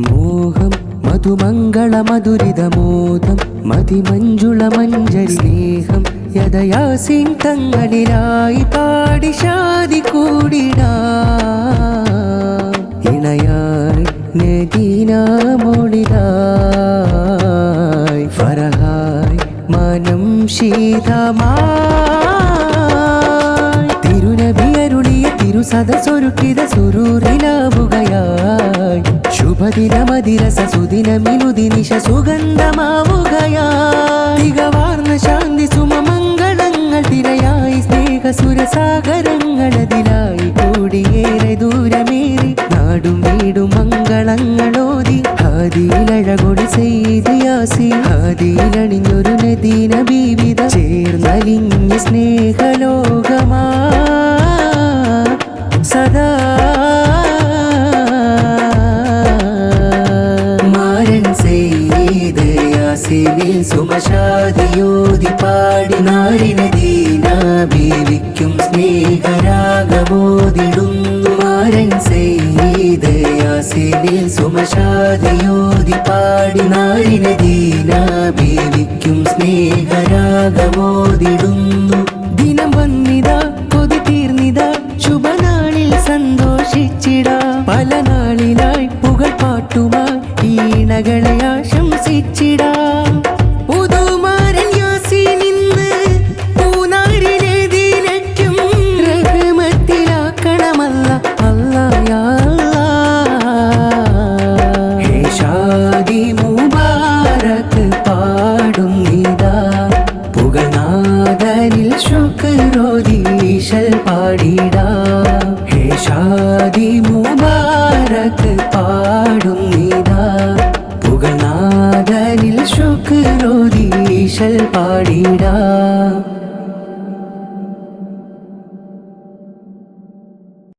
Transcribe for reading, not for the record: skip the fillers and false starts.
മോഹം മധുമംഗള മധുരിതമോദം മതിമഞ്ജുള മഞ്ജരി സ്നേഹം യദയാസിൻ തങ്ങളിലായി പാടി ഷാദി കൂടിടാ ഇണയായി നദീന മോളിലായി ഫറഹായി മനം ശീതമായി തിരുനബിയരുളിയ തിരുസദസ്സൊരുക്കിത സുരൂറിലാവുകയായി ശുഭദിനമതിരസ സുദിനമിനുദിനിശ സുഗന്ധമാവുകയായി തികവാർന്ന ശാന്തി സുമമംഗളങ്ങൾ തിരയായി സ്നേഹസുരസാഗരങ്ങളതിലായി കൂടിയേറെ ദൂരമേറി നാടും വീടും മംഗളങ്ങളോതി ഹാദിയിലഴകൊടി സെയ്ത് യാസീൻ ഹാദിയിലണിഞ്ഞൊരു നദീന ബീവിത ചേർന്നലിഞ്ഞ സ്നേഹലോകമാ സദാ മാരൻ സെയ്ത് യാസീനിൽ സുമശാദിയോതി പാടി നാരിനദീന ബീവിക്കും സ്നേഹരാഗമോതിടുന്നു മാരൻ സെയ്ത് യാസീനിൽ സുമശാദിയോതി പാടി നാരിനദീന ബീവിക്കും സ്നേഹരാഗമോതിടുന്നു ദിനം വന്നിതാ കൊതി തീർന്നിതാ ശുഭനാളിൽ സന്തോഷിച്ചിടാ പല നാളിലായി പുകൾ പാട്ടുമായി ഈണകളെ ആശംസിച്ചിടാ പുതുമാരൻ യാസീൻ ഇന്ന് പൂനാരിലെ ദിനയ്ക്കും റഹ്മത്തിലാക്കണമല്ല അല്ലാ യാ അല്ലാഹ് ഹേ ഷാദി മുബാരക് പാടുന്നിതാ പുകനാദനിൽ ശുക്രോതി ഈശൽ പാടിടാ ഹേ ഷാദി മുബാരക് പാടുന്നിതാ പുകനാദനിൽ ശുക്രോതി ഈശൽ പാടിടാ